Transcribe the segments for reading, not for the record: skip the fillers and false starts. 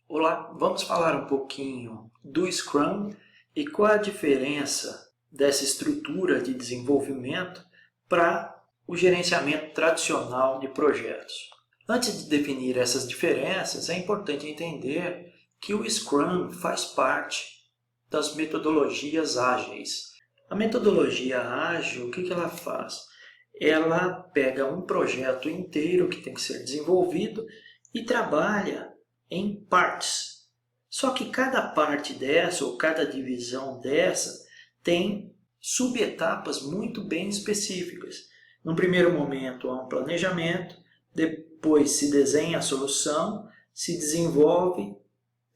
Olá, vamos falar um pouquinho do Scrum e qual a diferença dessa estrutura de desenvolvimento para o gerenciamento tradicional de projetos. Antes de definir essas diferenças, é importante entender que o Scrum faz parte das metodologias ágeis. A metodologia ágil, o que ela faz? Ela pega um projeto inteiro que tem que ser desenvolvido e trabalha em partes. Só que cada parte dessa, ou cada divisão dessa, tem subetapas muito bem específicas. No primeiro momento há um planejamento, depois se desenha a solução, se desenvolve,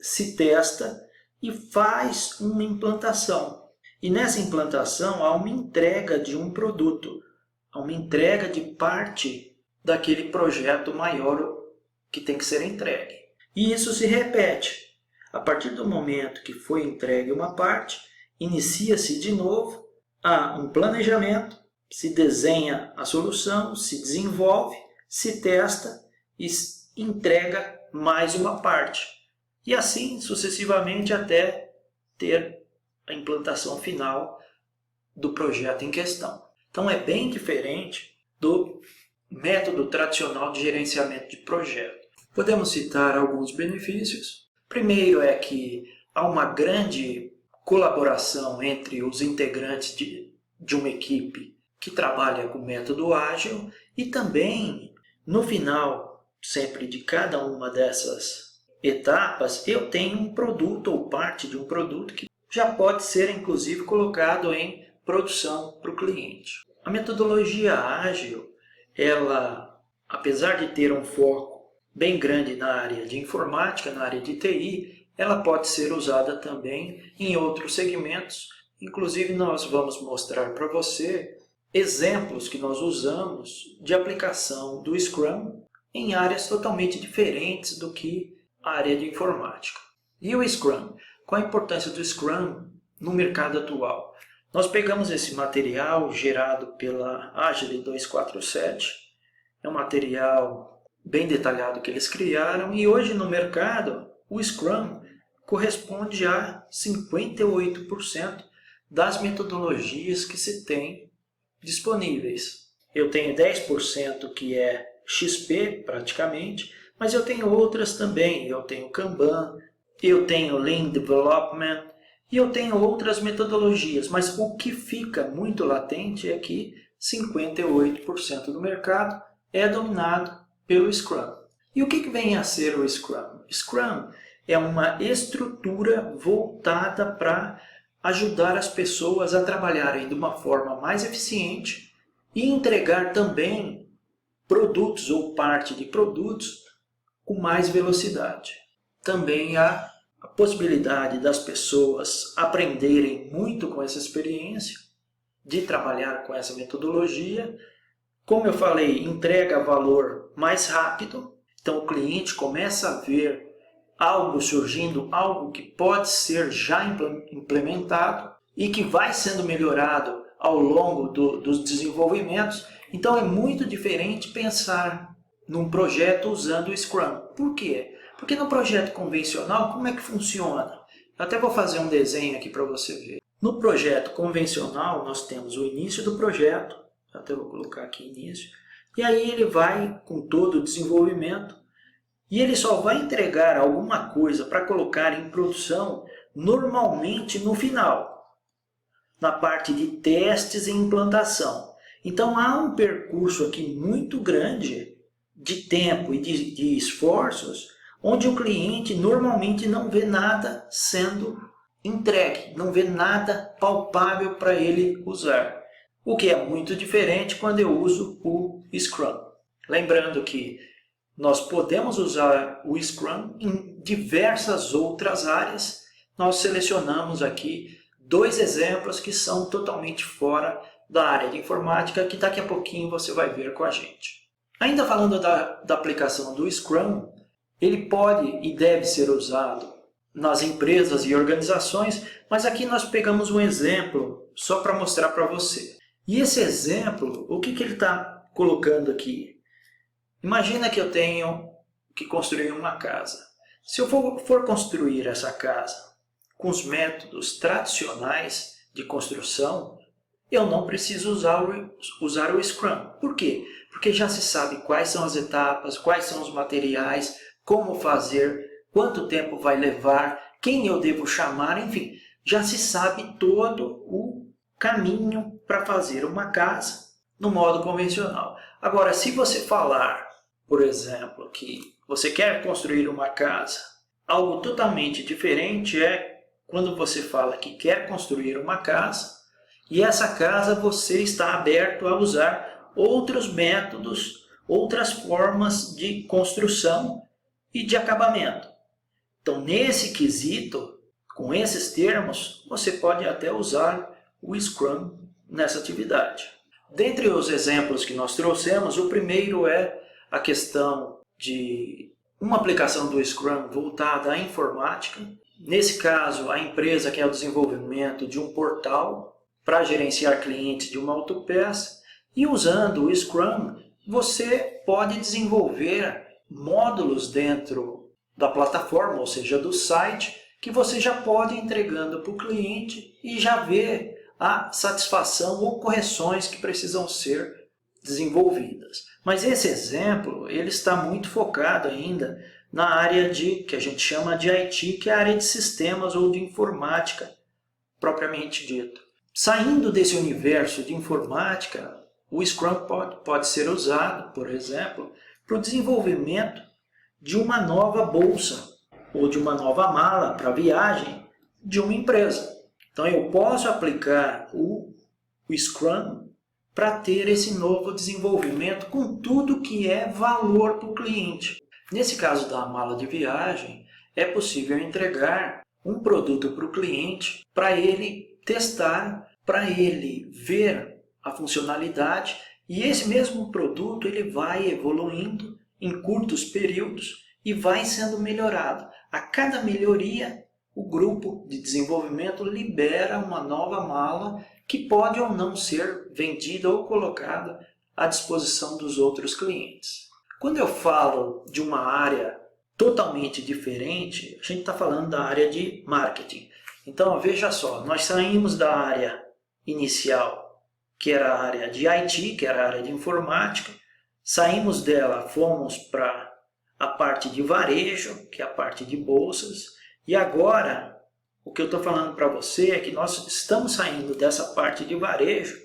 se testa e faz uma implantação. E nessa implantação há uma entrega de um produto, há uma entrega de parte daquele projeto maior que tem que ser entregue. E isso se repete. A partir do momento que foi entregue uma parte, inicia-se de novo, há um planejamento, se desenha a solução, se desenvolve, se testa e entrega mais uma parte. E assim sucessivamente até ter a implantação final do projeto em questão. Então é bem diferente do método tradicional de gerenciamento de projeto. Podemos citar alguns benefícios. Primeiro é que há uma grande colaboração entre os integrantes de uma equipe que trabalha com método ágil e também, no final, sempre de cada uma dessas etapas, eu tenho um produto ou parte de um produto que já pode ser, inclusive, colocado em produção para o cliente. A metodologia ágil, ela, apesar de ter um foco bem grande na área de informática, na área de TI, ela pode ser usada também em outros segmentos. Inclusive, nós vamos mostrar para você exemplos que nós usamos de aplicação do Scrum em áreas totalmente diferentes do que a área de informática. E o Scrum? Qual a importância do Scrum no mercado atual? Nós pegamos esse material gerado pela Agile 247, é um material bem detalhado que eles criaram, e hoje no mercado o Scrum corresponde a 58% das metodologias que se tem disponíveis. Eu tenho 10% que é XP praticamente, mas eu tenho outras também. Eu tenho Kanban, eu tenho Lean Development e eu tenho outras metodologias, mas o que fica muito latente é que 58% do mercado é dominado pelo Scrum. E o que vem a ser o Scrum? Scrum é uma estrutura voltada para ajudar as pessoas a trabalharem de uma forma mais eficiente e entregar também produtos ou parte de produtos com mais velocidade. Também há a possibilidade das pessoas aprenderem muito com essa experiência, de trabalhar com essa metodologia. Como eu falei, entrega valor mais rápido, então o cliente começa a ver algo surgindo, algo que pode ser já implementado e que vai sendo melhorado ao longo dos desenvolvimentos. Então é muito diferente pensar num projeto usando o Scrum. Por quê? Porque no projeto convencional, como é que funciona? Eu até vou fazer um desenho aqui para você ver. No projeto convencional, nós temos o início do projeto, até vou colocar aqui início, e aí ele vai com todo o desenvolvimento e ele só vai entregar alguma coisa para colocar em produção normalmente no final, na parte de testes e implantação. Então há um percurso aqui muito grande de tempo e de esforços, onde o cliente normalmente não vê nada sendo entregue, não vê nada palpável para ele usar. O que é muito diferente quando eu uso o Scrum. Lembrando que nós podemos usar o Scrum em diversas outras áreas. Nós selecionamos aqui 2 exemplos que são totalmente fora da área de informática, que daqui a pouquinho você vai ver com a gente. Ainda falando da aplicação do Scrum, ele pode e deve ser usado nas empresas e organizações, mas aqui nós pegamos um exemplo só para mostrar para você. E esse exemplo, o que ele está colocando aqui? Imagina que eu tenho que construir uma casa. Se eu for construir essa casa com os métodos tradicionais de construção, eu não preciso usar o Scrum. Por quê? Porque já se sabe quais são as etapas, quais são os materiais, como fazer, quanto tempo vai levar, quem eu devo chamar, enfim, já se sabe todo o caminho para fazer uma casa no modo convencional. Agora, se você falar, por exemplo, que você quer construir uma casa, algo totalmente diferente é quando você fala que quer construir uma casa e essa casa você está aberto a usar outros métodos, outras formas de construção e de acabamento. Então, nesse quesito, com esses termos, você pode até usar o Scrum nessa atividade. Dentre os exemplos que nós trouxemos, o primeiro é a questão de uma aplicação do Scrum voltada à informática. Nesse caso, a empresa quer o desenvolvimento de um portal para gerenciar clientes de uma autopeça e usando o Scrum, você pode desenvolver módulos dentro da plataforma, ou seja, do site, que você já pode ir entregando para o cliente e já ver a satisfação ou correções que precisam ser desenvolvidas. Mas esse exemplo ele está muito focado ainda na área que a gente chama de IT, que é a área de sistemas ou de informática, propriamente dito. Saindo desse universo de informática, o Scrum pode ser usado, por exemplo, para o desenvolvimento de uma nova bolsa ou de uma nova mala para viagem de uma empresa. Então eu posso aplicar o Scrum para ter esse novo desenvolvimento com tudo que é valor para o cliente. Nesse caso da mala de viagem, é possível entregar um produto para o cliente para ele testar, para ele ver a funcionalidade e esse mesmo produto ele vai evoluindo em curtos períodos e vai sendo melhorado. A cada melhoria, o grupo de desenvolvimento libera uma nova mala que pode ou não ser vendida ou colocada à disposição dos outros clientes. Quando eu falo de uma área totalmente diferente, a gente está falando da área de marketing. Então, veja só, nós saímos da área inicial, que era a área de IT, que era a área de informática, saímos dela, fomos para a parte de varejo, que é a parte de bolsas, e agora, o que eu estou falando para você é que nós estamos saindo dessa parte de varejo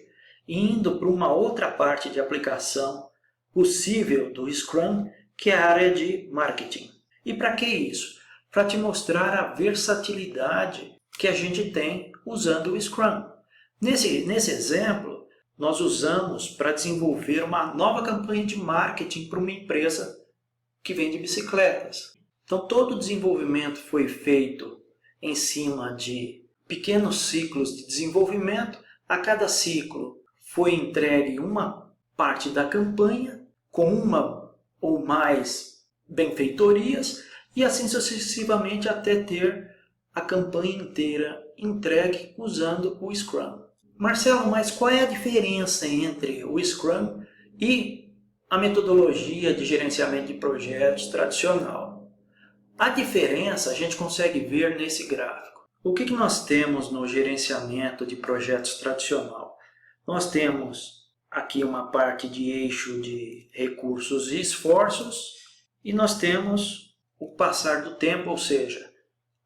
e indo para uma outra parte de aplicação possível do Scrum, que é a área de marketing. E para que isso? Para te mostrar a versatilidade que a gente tem usando o Scrum. Nesse exemplo, nós usamos para desenvolver uma nova campanha de marketing para uma empresa que vende bicicletas. Então, todo o desenvolvimento foi feito em cima de pequenos ciclos de desenvolvimento. A cada ciclo foi entregue uma parte da campanha com uma ou mais benfeitorias e assim sucessivamente até ter a campanha inteira entregue usando o Scrum. Marcelo, mas qual é a diferença entre o Scrum e a metodologia de gerenciamento de projetos tradicional? A diferença a gente consegue ver nesse gráfico. O que nós temos no gerenciamento de projetos tradicional? Nós temos aqui uma parte de eixo de recursos e esforços e nós temos o passar do tempo, ou seja,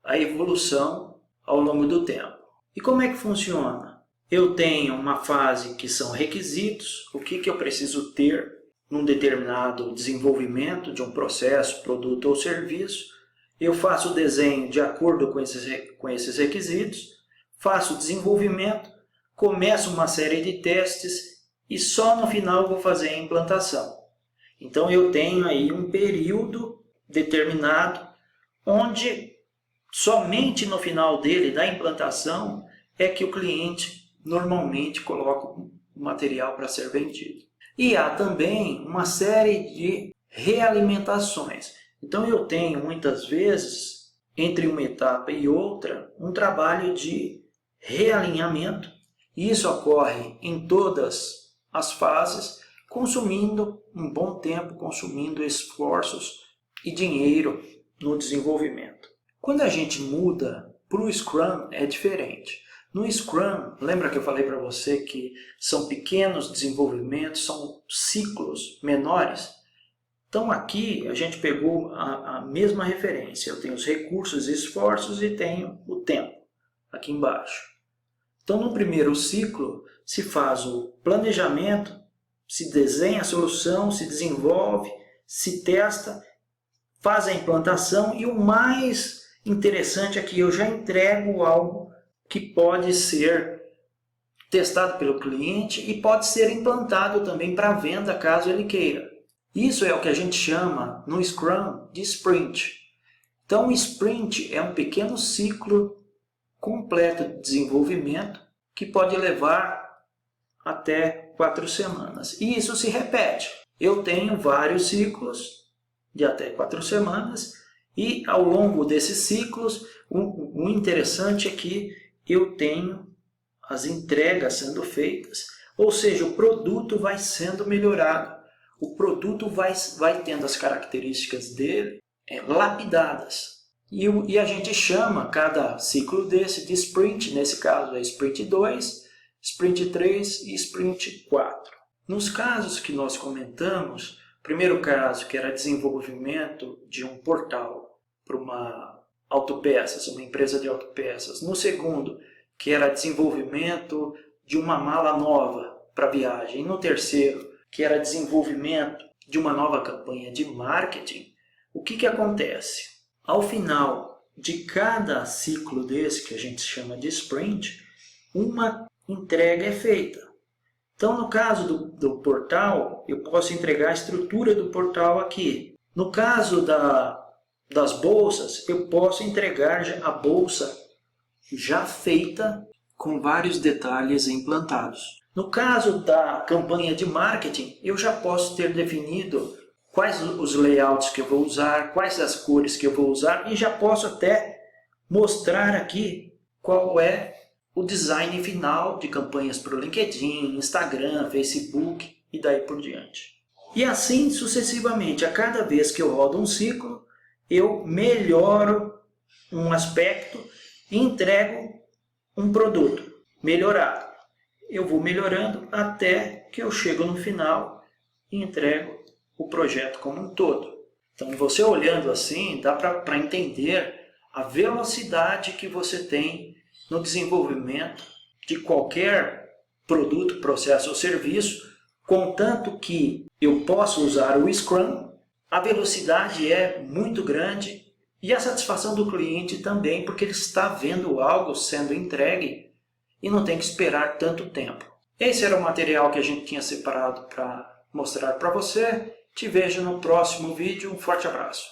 a evolução ao longo do tempo. E como é que funciona? Eu tenho uma fase que são requisitos, o que eu preciso ter num determinado desenvolvimento de um processo, produto ou serviço. Eu faço o desenho de acordo com esses requisitos, faço o desenvolvimento, começo uma série de testes e só no final vou fazer a implantação. Então eu tenho aí um período determinado onde somente no final dele, da implantação, é que o cliente normalmente coloca o material para ser vendido. E há também uma série de realimentações. Então eu tenho muitas vezes, entre uma etapa e outra, um trabalho de realinhamento. E isso ocorre em todas as fases, consumindo um bom tempo, consumindo esforços e dinheiro no desenvolvimento. Quando a gente muda para o Scrum, é diferente. No Scrum, lembra que eu falei para você que são pequenos desenvolvimentos, são ciclos menores? Então aqui a gente pegou a mesma referência. Eu tenho os recursos e esforços e tenho o tempo aqui embaixo. Então no primeiro ciclo se faz o planejamento, se desenha a solução, se desenvolve, se testa, faz a implantação e o mais interessante é que eu já entrego algo que pode ser testado pelo cliente e pode ser implantado também para venda caso ele queira. Isso é o que a gente chama no Scrum de sprint. Então o sprint é um pequeno ciclo completo de desenvolvimento que pode levar até 4 semanas. E isso se repete. Eu tenho vários ciclos de até 4 semanas e ao longo desses ciclos o interessante é que eu tenho as entregas sendo feitas, ou seja, o produto vai sendo melhorado, o produto vai tendo as características dele lapidadas. E a gente chama cada ciclo desse de sprint, nesse caso é sprint 2, sprint 3 e sprint 4. Nos casos que nós comentamos, o primeiro caso que era desenvolvimento de um portal para uma autopeças, uma empresa de autopeças. No segundo, que era desenvolvimento de uma mala nova para viagem. E no terceiro, que era desenvolvimento de uma nova campanha de marketing. O que acontece? Ao final de cada ciclo desse, que a gente chama de sprint, uma entrega é feita. Então, no caso do portal, eu posso entregar a estrutura do portal aqui. No caso das bolsas, eu posso entregar a bolsa já feita com vários detalhes implantados. No caso da campanha de marketing, eu já posso ter definido quais os layouts que eu vou usar, quais as cores que eu vou usar e já posso até mostrar aqui qual é o design final de campanhas para o LinkedIn, Instagram, Facebook e daí por diante. E assim sucessivamente, a cada vez que eu rodo um ciclo, eu melhoro um aspecto e entrego um produto melhorado. Eu vou melhorando até que eu chego no final e entrego o projeto como um todo. Então, você olhando assim, dá para entender a velocidade que você tem no desenvolvimento de qualquer produto, processo ou serviço, contanto que eu possa usar o Scrum, a velocidade é muito grande e a satisfação do cliente também, porque ele está vendo algo sendo entregue e não tem que esperar tanto tempo. Esse era o material que a gente tinha separado para mostrar para você. Te vejo no próximo vídeo. Um forte abraço.